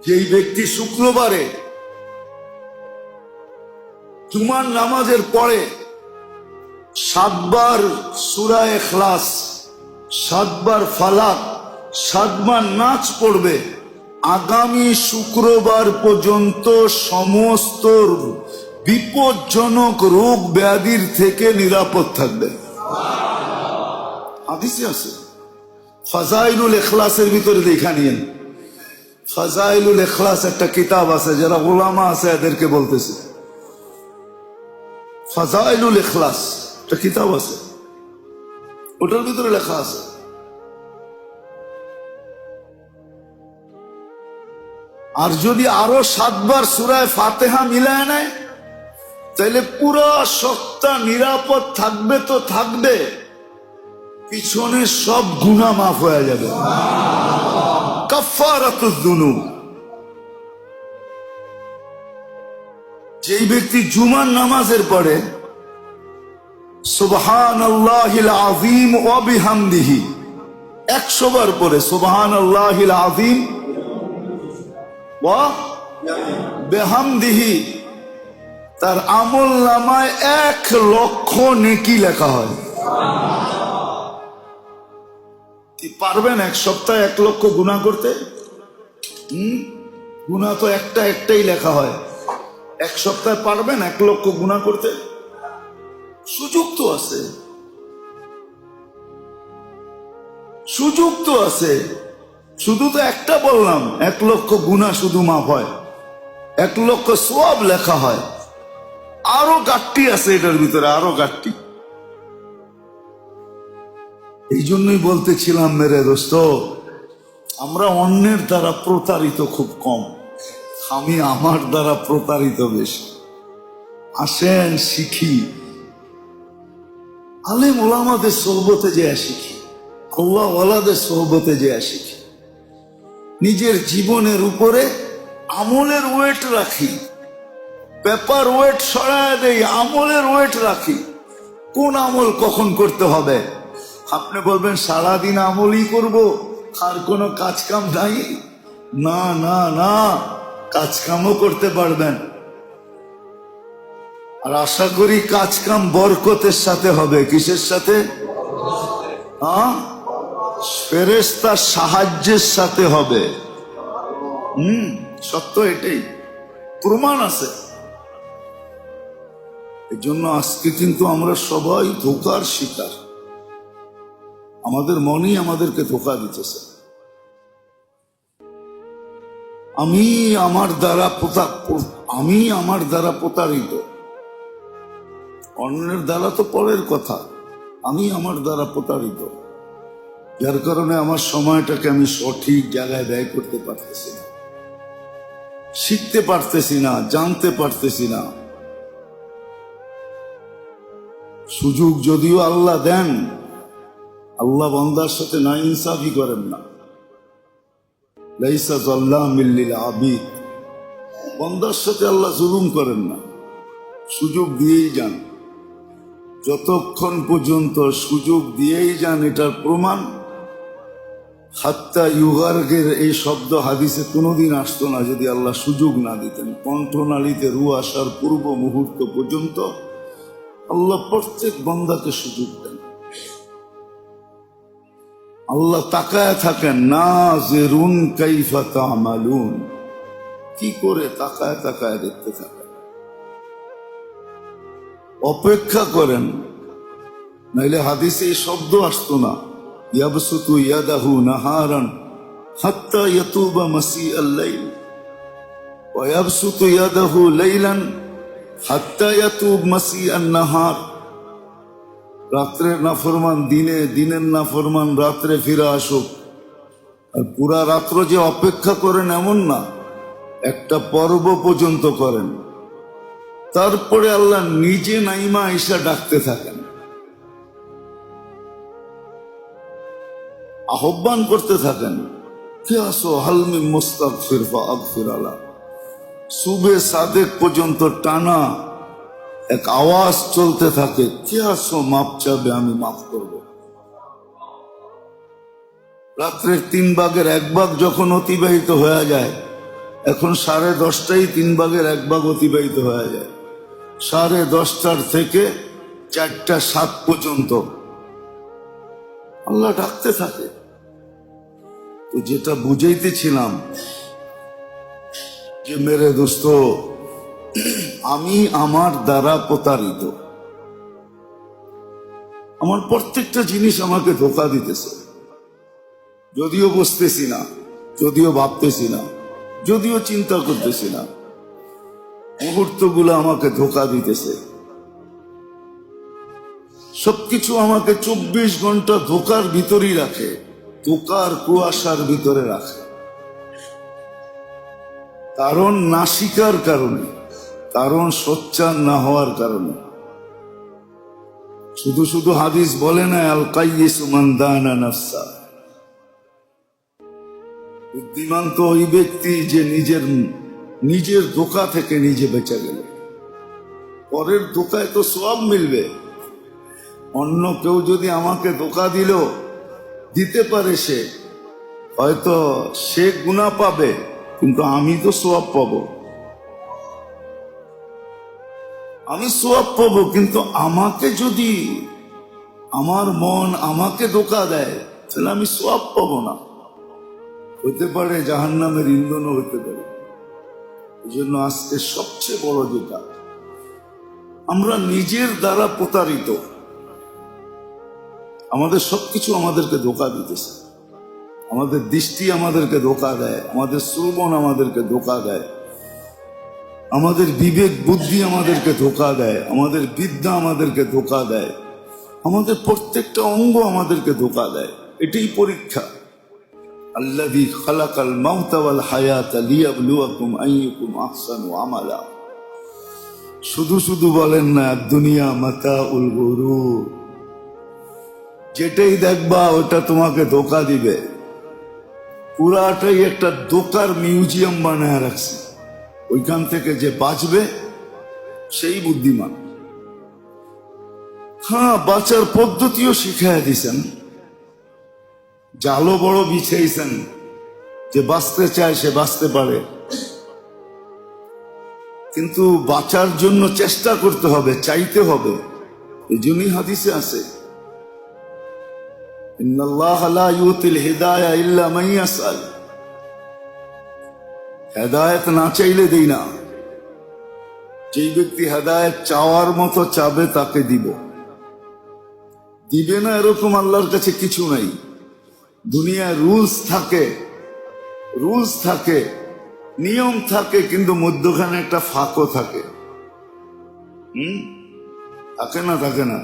যেই ব্যক্তি শুক্রবারে জুমার নামাজের পরে 7 বার সূরা ইখলাস, 7 বার ফালাক, 7 বার নাচ পড়বে, আগামী শুক্রবার পর্যন্ত সমস্ত বিপজ্জনক রোগ ব্যাধির থেকে নিরাপদ থাকবে। হাদিসে আছে, ফাজাইলুল ইখলাসের ভিতরে দেখা নিয়েন। ফাজাইলুল ইখলাস একটা কিতাব আছে, যারা উলামা আছে এদেরকে বলতেছে, ফাজাইলুল ইখলাস একটা কিতাব আছে, ওটার ভিতরে লেখা আছে আর যদি আরো 7 বার সূরা ফাতিহা মিলায় নেয় তাহলে পুরো সপ্তাহ নিরাপদ থাকবে। তো থাকবে, পিছনে সব গুনাহ মাফ হয়ে যাবে। কাফারাতুয যুনুব। যেই ব্যক্তি জুমার নামাজের পরে সুবহানাল্লাহিল আযীম ওয়া বিহামদিহি 100 বার পরে সুবহানাল্লাহিল আযীম ওয়া বিহামদিহি, তার আমল নামায় 1 লক্ষ নেকি লেখা হয়। কি পারবেন এক সপ্তাহে 1 লক্ষ গুনাহ করতে? গুনাহ তো একটাই লেখা হয়। 1 সপ্তাহে পারবেন 1 লক্ষ গুনাহ করতে? সুযোগ তো আছে, সুযোগ তো আছে। শুধু তো একটা বললাম, 1 লক্ষ গুনাহ শুধু মাফ হয়, 1 লক্ষ সওয়াব লেখা হয়। আরো গাট্টি আছে এটার ভিতরে, আরো গাট্টি। এই জন্যই বলতেছিলাম মেরে দোস্ত, আমরা অন্যের দ্বারা প্রতারিত খুব কম, আমি আমার দ্বারা প্রতারিত বেশি। আসেন শিখি, আলেম ওলামাদের সোহবতে যে শিখি, আল্লাহ ওয়ালাদের সোহবতে যে শিখি, নিজের জীবনের উপরে আমলের ওয়েট রাখি, পেপার ওয়েট সরায় দেই, আমলের ওয়েট রাখি। কোন আমল কখন করতে হবে? আপনি বলবেন সারাদিন আমলই করব, আর কোনো কাজ কাম নাই? না না না, কাজ কামও করতে পারবেন। আর আশা করি কাজ কাম বরকতের সাথে হবে। কিসের সাথে? ফেরেশতার সাহায্যের সাথে হবে। সত্য, এটাই প্রমাণ আছে। এই জন্য আজকে কিন্তু আমরা সবাই ধোঁকার শিকার। আমাদের মনই আমাদেরকে ধোঁকা দিতেছে। আমি আমার দ্বারা প্রতারিত, অন্যের দ্বারা তো পরের কথা। আমি আমার দ্বারা প্রতারিত, যার কারণে আমার সময়টাকে আমি সঠিক জায়গায় ব্যয় করতে পারতেছি না, শিখতে পারতেছি না, জানতে পারতেছি না। সুযোগ যদিও আল্লাহ দেন, আল্লাহ বান্দার সাথে না ইনসাফি করেন না। লাইসা যাল্লামিল লিল আবিদ, বান্দার সাথে আল্লাহ জুলুম করেন না, সুযোগ দিয়েই যান। যতক্ষণ পর্যন্ত সুযোগ দিয়েই যান, এটার প্রমাণ হাত্তা ইউগার্গের এই শব্দ হাদিসে কোনোদিন আসতো না যদি আল্লাহ সুযোগ না দিতেন। কণ্ঠনালীতে রু আসার পূর্ব মুহূর্ত পর্যন্ত আল্লাহ প্রত্যেক বান্দাকে সুযোগ দেন। আল্লাহ তাকায় থাকেন, নাযিরুন কাইফা তা'মালুন, কি করে তাকায় তাকায় দেখতে থাকেন। অপেক্ষা করেন, নাইলে হাদিসে এই শব্দ আসতো না। ইয়াবসুতু ইয়াদাহু নাহারান হাত্তা ইয়াতুবা মাসিআল লাইল ওয়া ইয়াবসুতু ইয়াদাহু লাইলান হাত্তা ইয়াতুব মাসিআন নাহার। রাত্রের নাফরমান দিনে, দিনের নাফরমান রাত্রে ফিরে আসুক। আর পুরা রাত্র যে অপেক্ষা করেন এমন না, একটা পর্ব পর্যন্ত করেন, তারপরে আল্লাহ নিজে নাইমা আইসা ডাকতে থাকেন, আহ্বান করতে থাকেন, কে আসো হালমি মুস্তাগফির ফাগফির আলা। সুবে সাদেক পর্যন্ত টানা এক আওয়াজ চলতে থাকে, কে আসো মাপ চাবে, আমি মাফ করব। রাত্রের 3 ভাগের 1 ভাগ যখন অতিবাহিত হয়ে যায়, এখন 10:30টাই 1/3 অতিবাহিত হয়ে যায়। 10:30টার থেকে 4টা 7 পর্যন্ত আল্লাহ ডাকতে থাকে। তো যেটা বুঝাইতেছিলাম যে মেরে দোস্ত, আমি আমার দ্বারা প্রতারিত। আমার প্রত্যেকটা জিনিস আমাকে ধোঁকা দিতেছে, যদিও বুঝতেছি না, যদিও ভাবতেছি না, যদিও চিন্তা করতেছি না, মুহূর্তগুলো আমাকে ধোঁকা দিতেছে। সবকিছু আমাকে 24 ঘন্টা ধোঁকার ভিতরেই রাখে, ধোঁকার কুয়াশার ভিতরে রাখে। কারণ না শিকার কারণে, কারণ সোচ্চার না হওয়ার কারণে। শুধু শুধু হাদিস বলে না, আল কাইয়িসু মান দানা নাফসা। বুদ্ধিমান তো ওই ব্যক্তি যে নিজের ধোঁকা থেকে নিজে বেঁচে গেল। পরের ধোঁকায় তো সওয়াব মিলবে। অন্য কেউ যদি আমাকে ধোঁকা দিতে পারে, সে হয়তো সে গুনাহ পাবে, কিন্তু আমি তো সওয়াব পাবো। আমি সওয়াব পাবো, কিন্তু আমাকে যদি আমার মন আমাকে ধোঁকা দেয়, তাহলে আমি সওয়াব পাবো না। হতে পারে জাহান্নামের ইন্ধনও হতে পারে। এই জন্য আজকে সবচেয়ে বড় যেটা, আমরা নিজের দ্বারা প্রতারিত। আমাদের সবকিছু আমাদেরকে ধোঁকা দিতেছে। আমাদের দৃষ্টি আমাদেরকে ধোঁকা দেয়, আমাদের শ্রবণ আমাদেরকে ধোঁকা দেয়, আমাদের বিবেক বুদ্ধি আমাদেরকে ধোঁকা দেয়, আমাদের বিদ্যা আমাদেরকে ধোঁকা দেয়, আমাদের প্রত্যেকটা অঙ্গ আমাদেরকে ধোঁকা দেয়। এটাই পরীক্ষা। আল্লাযী খালাকাল মাউতা ওয়াল হায়াতা লিয়াবলুয়াকুম আইয়ুকুম আহসানু আমালা। শুধু শুধু বলেন না দুনিয়া মাতাউল গুরুর। যেটাই দেখবা ওটা তোমাকে ধোঁকা দিবে। পুরাটাই একটা ধোঁকার মিউজিয়াম বানায় রাখছে। ওইখান থেকে যে বাঁচবে সেই বুদ্ধিমান। হ্যাঁ, বাঁচার পদ্ধতিও শিখাইয়া দিছেন, জালও বড় বিছাইছেন, যে বাঁচতে চায় সে বাঁচতে পারে। কিন্তু বাঁচার জন্য চেষ্টা করতে হবে, চাইতে হবে। এই জন্যই হাদিসে আছে, ইন্নাল্লাহ লা ইউতিল হিদায়া ইল্লা মান ইয়াসআল। হেদায়েত না চাইলে দেই না। যেই ব্যক্তি হেদায়েত চাওয়ার মতো চাবে তাকে দিব। দিবে না এরকম আল্লাহর কাছে কিছু নাই। দুনিয়ায় রুলস থাকে, নিয়ম থাকে, কিন্তু মধ্যখানে একটা ফাঁকও থাকে। থাকে না?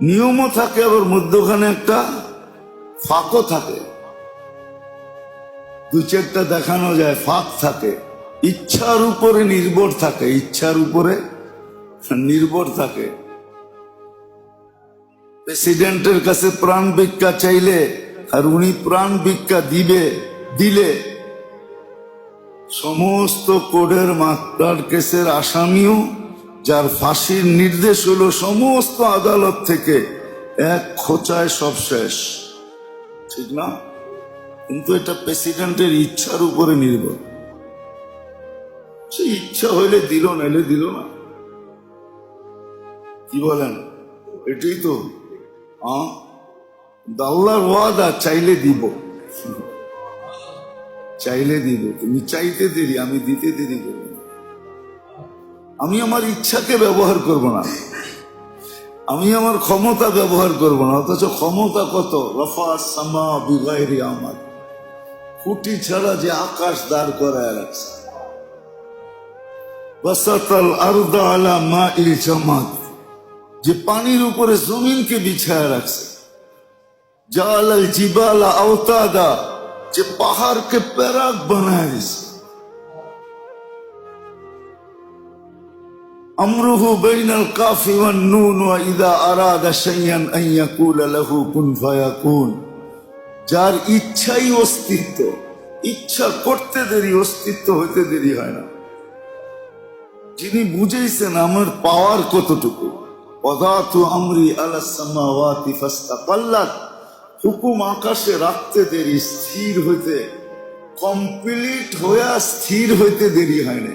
নিয়মও থাকে, আবার মধ্যখানে একটা ফাঁকও থাকে। 2-4টা দেখানো যায়, ফাঁক থাকে। ইচ্ছার উপরে নির্ভর থাকে, ইচ্ছার উপরে নির্ভর থাকে। প্রেসিডেন্টের কাছে প্রাণ ভিক্ষা চাইলে, আর উনি প্রাণ ভিক্ষা দিলে সমস্ত কোর্টের মার্ডার কেসের আসামিও, যার ফাঁসির নির্দেশ হলো সমস্ত আদালত থেকে, এক খোঁচায় সব শেষ। ঠিক না? কিন্তু এটা প্রেসিডেন্টের ইচ্ছার উপরে নির্ভর। সে ইচ্ছা হইলে দিল, নাইলে দিল না। কি বলেন? এটাই তো আল্লাহর ওয়াদা, চাইলে দিব। তুমি চাইতে দেরি, আমি দিতে দেরি করব না। আমি আমার ইচ্ছাকে ব্যবহার করব না, আমি আমার ক্ষমতা ব্যবহার করব না। অথচ ক্ষমতা কত! রফা সামা বিগাইরি আমাদ। খুঁটি ছাড়া যে আকাশ দাঁড় করায় রাখছে। বাসাতাল আরদা আলা মাইল জামাদ, যে পানির উপরে জমিনকে বিছায়া রাখছে। জালাল জিবালা আওতাদা, যে পাহাড়কে প্যারাক বানায় দিছে। আমরুহু বাইনাল কাফি ওয়ান নুন ওয়া ইযা আরাদা শাইআন আন ইয়াকুলা লাহু কুন ফায়াকুন। যার ইচ্ছাই অস্তিত্ব, ইচ্ছা করতে দেরি, অস্তিত্ব হইতে দেরি হয় না। যিনি বুঝেছেন আমার পাওয়ার কতটুকু। ওয়াদাতু আমরি আলাস সামাওয়াতি ফাস্তাকাল্লাত। হুকুম আকাশে রাখতে দেরি, স্থির হইতে কমপ্লিট হইয়া স্থির হইতে দেরি হয় না।